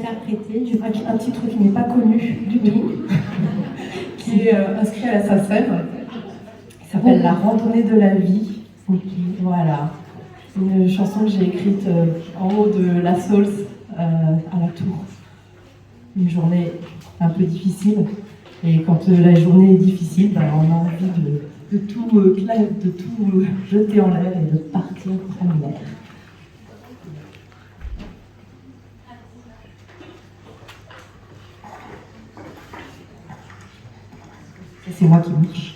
interpréter un titre qui n'est pas connu du tout, qui est inscrit à la SACEM. Il s'appelle La randonnée de la vie. Voilà. Une chanson que j'ai écrite en haut de la Saulce, à la Tour. Une journée un peu difficile. Et quand la journée est difficile, on a envie de tout jeter en l'air et de partir prendre l'air. Et c'est moi qui marche.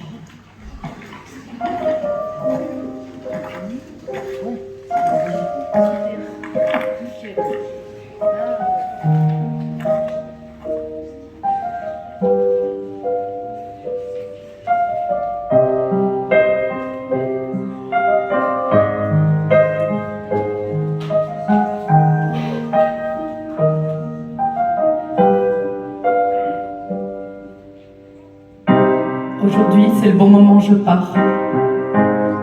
Aujourd'hui, c'est le bon moment, je pars.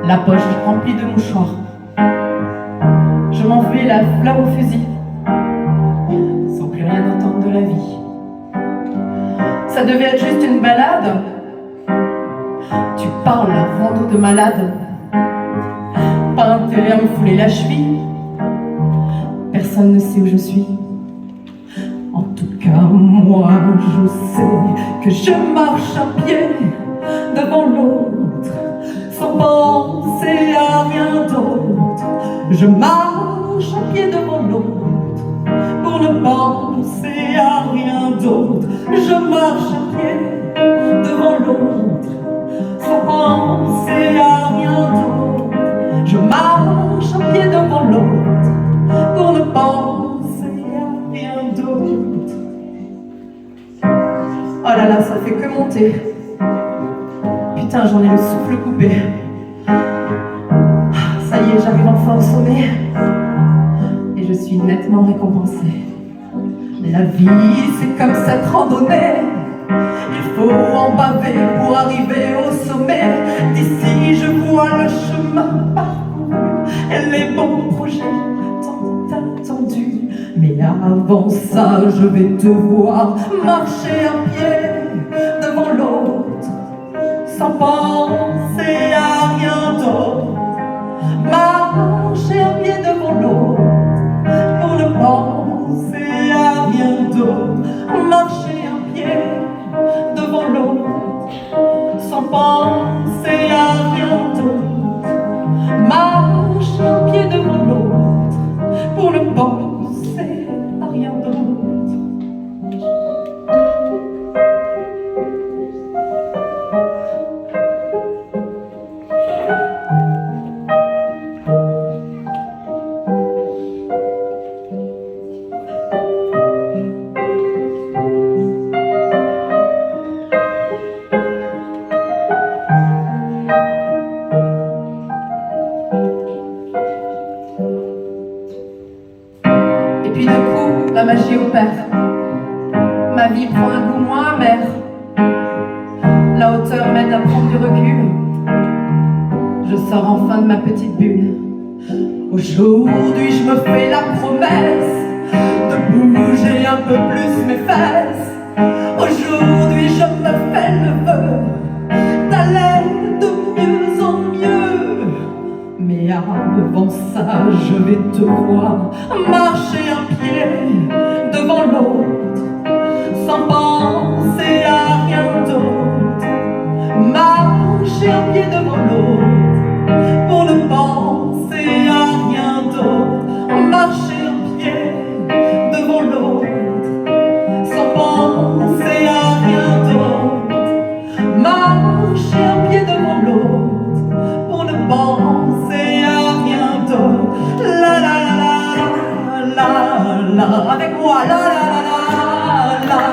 La poche remplie de mouchoirs. Je m'enfuis la fleur au fusil, sans plus rien entendre de la vie. Ça devait être juste une balade. Tu parles à rando de malade. Pas intérêt à me fouler la cheville. Personne ne sait où je suis. En tout cas, moi, je sais que je marche à pied devant l'autre, sans penser à rien d'autre. Je marche à pied devant l'autre, pour ne penser à rien d'autre. Je marche à pied devant l'autre, sans penser à rien d'autre. Je marche à pied devant l'autre, pour ne penser à rien d'autre. Oh là là, ça fait que monter. Putain, j'en ai le souffle coupé. Ça y est, j'arrive enfin au sommet. Et je suis nettement récompensée. La vie, c'est comme cette randonnée. Il faut en baver pour arriver au sommet. D'ici, je vois le chemin parcouru et les bons projets tant attendus. Mais avant ça, je vais devoir marcher à pied devant l'autre, sans penser à rien d'autre. Marcher à pied devant l'autre, pour ne penser à rien d'autre. Marcher à pied devant l'autre, sans penser à rien d'autre. Marcher à pied devant l'autre, pour ne penser à rien d'autre. Et puis d'un coup, la magie opère. Ma vie prend un goût moins amer. La hauteur m'aide à prendre du recul. Je sors enfin de ma petite bulle. Aujourd'hui, je me fais la promesse de bouger un peu plus mes fesses. Aujourd'hui, je me fais le vœu d'aller de mieux en mieux. Mais avant ça, je vais devoir marcher à pied devant l'autre, sans penser à rien d'autre. Marcher à pied devant l'autre, pour ne penser à rien d'autre. Marcher à pied devant l'autre, sans penser à rien d'autre. Marcher à pied devant l'autre, pour ne penser à rien d'autre. La la la la la la, avec moi. La la la la la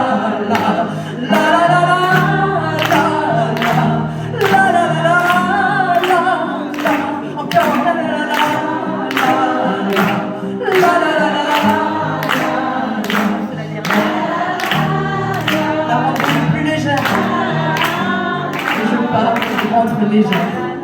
la la la la la. La rentrée est plus légère. Et je pars, je rentre légère.